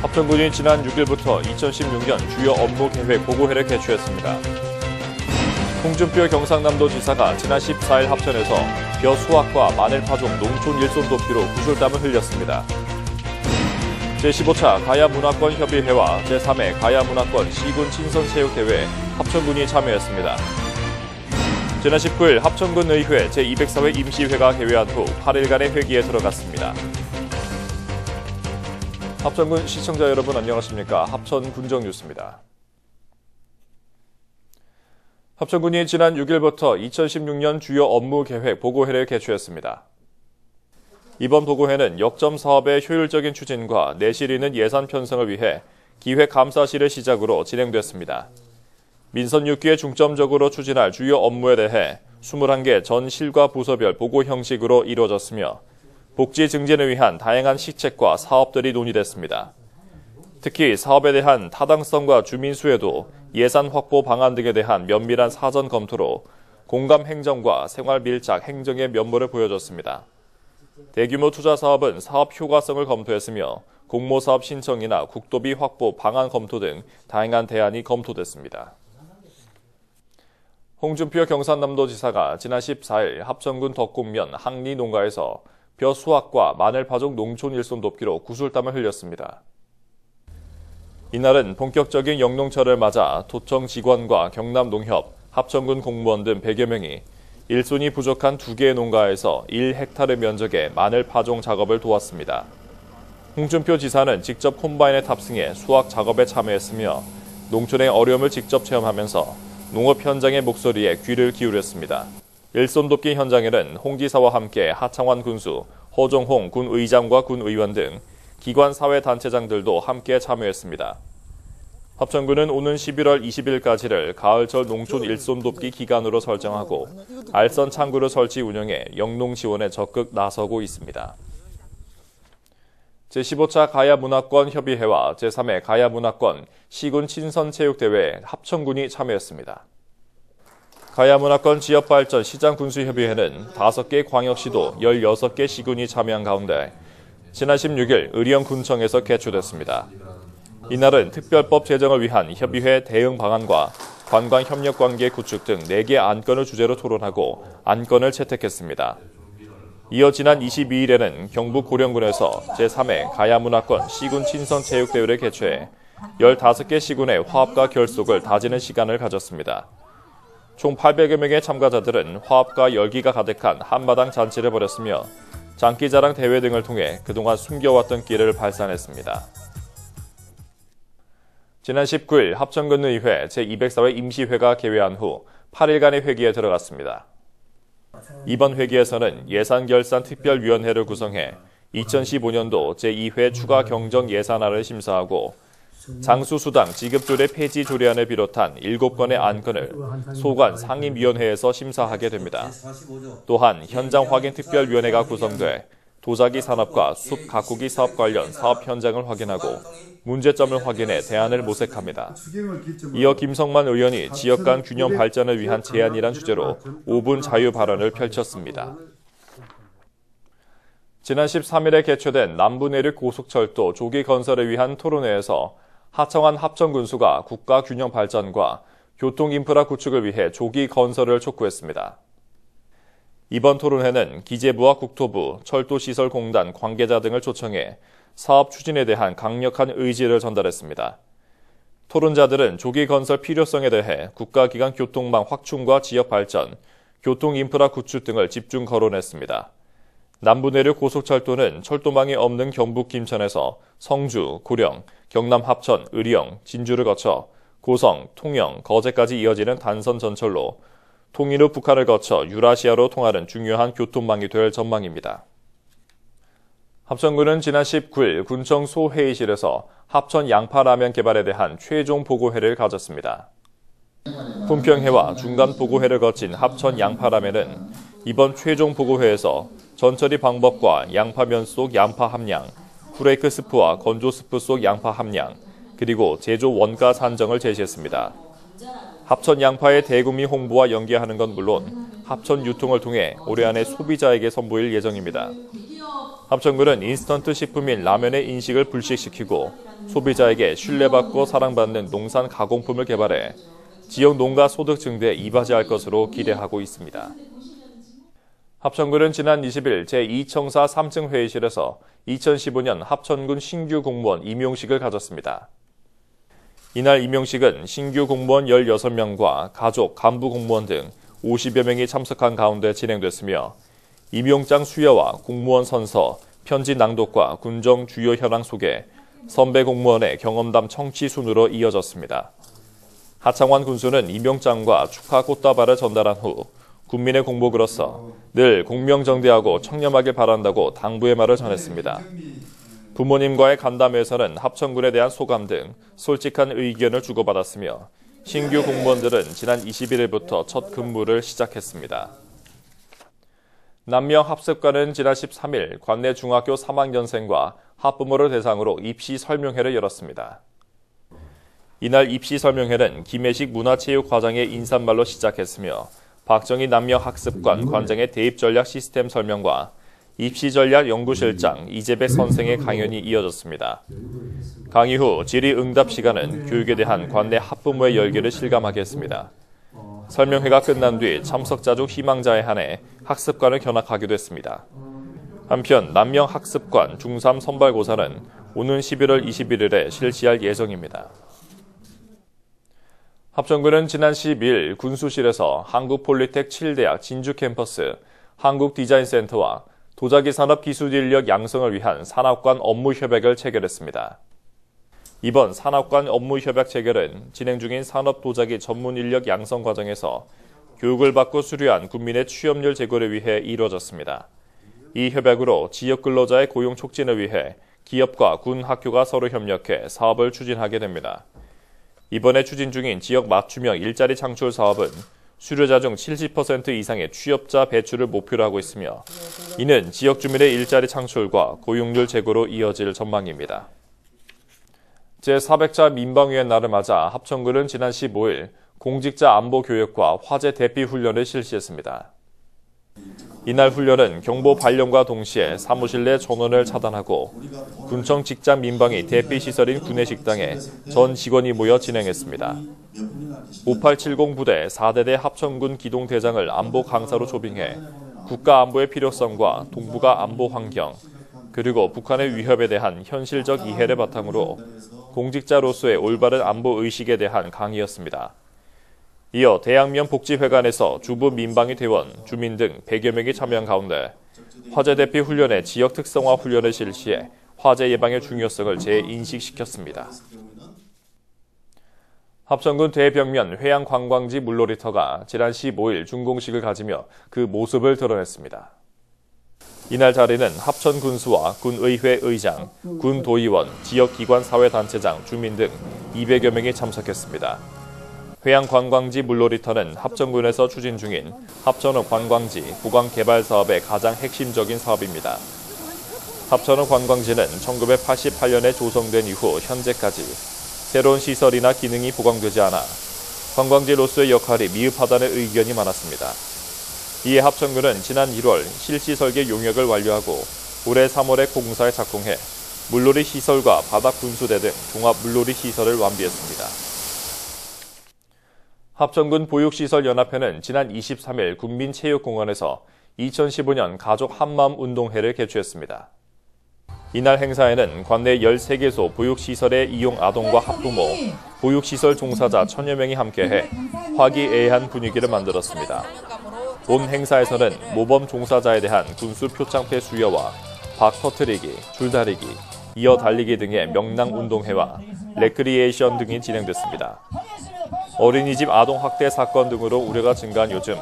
합천군이 지난 6일부터 2016년 주요 업무 계획 보고회를 개최했습니다. 홍준표 경상남도지사가 지난 14일 합천에서 벼 수확과 마늘 파종 농촌 일손 돕기로 구슬땀을 흘렸습니다. 제15차 가야문화권협의회와 제3회 가야문화권 시군 친선체육대회에 합천군이 참여했습니다. 지난 19일 합천군 의회 제204회 임시회가 개회한 후 8일간의 회기에 들어갔습니다. 합천군 시청자 여러분 안녕하십니까? 합천군정뉴스입니다. 합천군이 지난 6일부터 2016년 주요 업무 계획 보고회를 개최했습니다. 이번 보고회는 역점 사업의 효율적인 추진과 내실 있는 예산 편성을 위해 기획감사실을 시작으로 진행됐습니다. 민선 6기에 중점적으로 추진할 주요 업무에 대해 21개 전 실과 부서별 보고 형식으로 이루어졌으며 복지 증진을 위한 다양한 시책과 사업들이 논의됐습니다. 특히 사업에 대한 타당성과 주민 수혜도 예산 확보 방안 등에 대한 면밀한 사전 검토로 공감 행정과 생활 밀착 행정의 면모를 보여줬습니다. 대규모 투자 사업은 사업 효과성을 검토했으며 공모사업 신청이나 국도비 확보 방안 검토 등 다양한 대안이 검토됐습니다. 홍준표 경상남도지사가 지난 14일 합천군 덕곡면 항리 농가에서 벼 수확과 마늘 파종 농촌 일손 돕기로 구슬땀을 흘렸습니다. 이날은 본격적인 영농철을 맞아 도청 직원과 경남농협, 합천군 공무원 등 100여 명이 일손이 부족한 2개의 농가에서 1헥타르 면적의 마늘 파종 작업을 도왔습니다. 홍준표 지사는 직접 콤바인에 탑승해 수확 작업에 참여했으며 농촌의 어려움을 직접 체험하면서 농업 현장의 목소리에 귀를 기울였습니다. 일손 돕기 현장에는 홍 지사와 함께 하창환 군수, 허종홍 군 의장과 군 의원 등 기관 사회단체장들도 함께 참여했습니다. 합천군은 오는 11월 20일까지를 가을철 농촌 일손 돕기 기간으로 설정하고 알선 창구를 설치 운영해 영농 지원에 적극 나서고 있습니다. 제15차 가야문화권 협의회와 제3회 가야문화권 시군 친선체육대회에 합천군이 참여했습니다. 가야문화권 지역발전 시장군수협의회는 5개 광역시도 16개 시군이 참여한 가운데 지난 16일 의령군청에서 개최됐습니다. 이날은 특별법 제정을 위한 협의회 대응 방안과 관광협력관계 구축 등 4개 안건을 주제로 토론하고 안건을 채택했습니다. 이어 지난 22일에는 경북 고령군에서 제3회 가야문화권 시군 친선체육대회를 개최해 15개 시군의 화합과 결속을 다지는 시간을 가졌습니다. 총 800여 명의 참가자들은 화합과 열기가 가득한 한마당 잔치를 벌였으며 장기자랑 대회 등을 통해 그동안 숨겨왔던 끼를 발산했습니다. 지난 19일 합천군 의회 제204회 임시회가 개회한 후 8일간의 회기에 들어갔습니다. 이번 회기에서는 예산결산특별위원회를 구성해 2015년도 제2회 추가 경정 예산안을 심사하고 장수수당 지급조례 폐지 조례안을 비롯한 7건의 안건을 소관 상임위원회에서 심사하게 됩니다. 또한 현장 확인 특별위원회가 구성돼 도자기 산업과 숲 가꾸기 사업 관련 사업 현장을 확인하고 문제점을 확인해 대안을 모색합니다. 이어 김성만 의원이 지역 간 균형 발전을 위한 제안이란 주제로 5분 자유 발언을 펼쳤습니다. 지난 13일에 개최된 남부내륙 고속철도 조기 건설을 위한 토론회에서 하청환 합천군수가 국가 균형 발전과 교통 인프라 구축을 위해 조기 건설을 촉구했습니다. 이번 토론회는 기재부와 국토부, 철도시설공단 관계자 등을 초청해 사업 추진에 대한 강력한 의지를 전달했습니다. 토론자들은 조기 건설 필요성에 대해 국가기관 교통망 확충과 지역 발전, 교통 인프라 구축 등을 집중 거론했습니다. 남부내륙 고속철도는 철도망이 없는 경북 김천에서 성주, 고령, 경남 합천, 의령, 진주를 거쳐 고성, 통영, 거제까지 이어지는 단선 전철로 통일 후 북한을 거쳐 유라시아로 통하는 중요한 교통망이 될 전망입니다. 합천군은 지난 19일 군청 소회의실에서 합천 양파라면 개발에 대한 최종 보고회를 가졌습니다. 품평회와 중간 보고회를 거친 합천 양파라면은 이번 최종 보고회에서 전처리 방법과 양파면 속 양파 함량, 후레이크 스프와 건조 스프 속 양파 함량, 그리고 제조 원가 산정을 제시했습니다. 합천 양파의 대구미 홍보와 연계하는 건 물론 합천 유통을 통해 올해 안에 소비자에게 선보일 예정입니다. 합천군은 인스턴트 식품인 라면의 인식을 불식시키고 소비자에게 신뢰받고 사랑받는 농산 가공품을 개발해 지역 농가 소득 증대에 이바지할 것으로 기대하고 있습니다. 합천군은 지난 20일 제2청사 3층 회의실에서 2015년 합천군 신규 공무원 임용식을 가졌습니다. 이날 임용식은 신규 공무원 16명과 가족, 간부 공무원 등 50여 명이 참석한 가운데 진행됐으며 임용장 수여와 공무원 선서, 편지 낭독과 군정 주요 현황 소개, 선배 공무원의 경험담 청취 순으로 이어졌습니다. 하창환 군수는 임용장과 축하 꽃다발을 전달한 후 군민의 공복으로서 늘 공명정대하고 청렴하길 바란다고 당부의 말을 전했습니다. 부모님과의 간담회에서는 합천군에 대한 소감 등 솔직한 의견을 주고받았으며 신규 공무원들은 지난 21일부터 첫 근무를 시작했습니다. 남명 합습관은 지난 13일 관내 중학교 3학년생과 학부모를 대상으로 입시 설명회를 열었습니다. 이날 입시 설명회는 김혜식 문화체육과장의 인사말로 시작했으며 박정희 남명 학습관 관장의 대입 전략 시스템 설명과 입시 전략 연구실장 이재백 선생의 강연이 이어졌습니다. 강의 후 질의응답 시간은 교육에 대한 관내 학부모의 열기를 실감하게 했습니다. 설명회가 끝난 뒤 참석자 중 희망자에 한해 학습관을 견학하기도 했습니다. 한편 남명 학습관 중3 선발고사는 오는 11월 21일에 실시할 예정입니다. 합천군은 지난 12일 군수실에서 한국폴리텍 7대학 진주 캠퍼스, 한국디자인센터와 도자기 산업 기술 인력 양성을 위한 산학관 업무 협약을 체결했습니다. 이번 산학관 업무 협약 체결은 진행 중인 산업 도자기 전문 인력 양성 과정에서 교육을 받고 수료한 군민의 취업률 제고를 위해 이루어졌습니다. 이 협약으로 지역 근로자의 고용 촉진을 위해 기업과 군 학교가 서로 협력해 사업을 추진하게 됩니다. 이번에 추진 중인 지역 맞춤형 일자리 창출 사업은 수료자 중 70% 이상의 취업자 배출을 목표로 하고 있으며 이는 지역 주민의 일자리 창출과 고용률 제고로 이어질 전망입니다. 제400차 민방위의 날을 맞아 합천군은 지난 15일 공직자 안보 교육과 화재 대피 훈련을 실시했습니다. 이날 훈련은 경보 발령과 동시에 사무실 내 전원을 차단하고 군청 직장 민방위 대피 시설인 구내식당에 전 직원이 모여 진행했습니다. 5870 부대 4대대 합천군 기동대장을 안보 강사로 초빙해 국가 안보의 필요성과 동북아 안보 환경, 그리고 북한의 위협에 대한 현실적 이해를 바탕으로 공직자로서의 올바른 안보 의식에 대한 강의였습니다. 이어 대양면 복지회관에서 주부 민방위 대원, 주민 등 100여 명이 참여한 가운데 화재 대피 훈련의 지역 특성화 훈련을 실시해 화재 예방의 중요성을 재인식시켰습니다. 합천군 대벽면 해양관광지 물놀이터가 지난 15일 준공식을 가지며 그 모습을 드러냈습니다. 이날 자리는 합천군수와 군의회 의장, 군도의원, 지역기관 사회단체장, 주민 등 200여 명이 참석했습니다. 해양관광지 물놀이터는 합천군에서 추진 중인 합천읍 관광지 보강 개발 사업의 가장 핵심적인 사업입니다. 합천읍 관광지는 1988년에 조성된 이후 현재까지 새로운 시설이나 기능이 보강되지 않아 관광지로서의 역할이 미흡하다는 의견이 많았습니다. 이에 합천군은 지난 1월 실시 설계 용역을 완료하고 올해 3월에 공사에 착공해 물놀이 시설과 바닥 분수대 등 종합 물놀이 시설을 완비했습니다. 합천군 보육시설연합회는 지난 23일 군민체육공원에서 2015년 가족 한마음 운동회를 개최했습니다. 이날 행사에는 관내 13개소 보육시설의 이용 아동과 학부모, 보육시설 종사자 1000여 명이 함께해 화기애애한 분위기를 만들었습니다. 본 행사에서는 모범 종사자에 대한 군수 표창패 수여와 박 터트리기, 줄다리기, 이어 달리기 등의 명랑 운동회와 레크리에이션 등이 진행됐습니다. 어린이집 아동학대 사건 등으로 우려가 증가한 요즘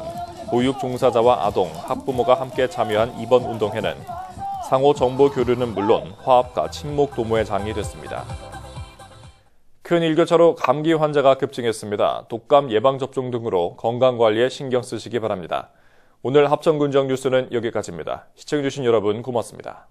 보육 종사자와 아동, 학부모가 함께 참여한 이번 운동회는 상호 정보 교류는 물론 화합과 친목 도모의 장이 됐습니다. 큰 일교차로 감기 환자가 급증했습니다. 독감 예방접종 등으로 건강관리에 신경 쓰시기 바랍니다. 오늘 합천군정 뉴스는 여기까지입니다. 시청해주신 여러분 고맙습니다.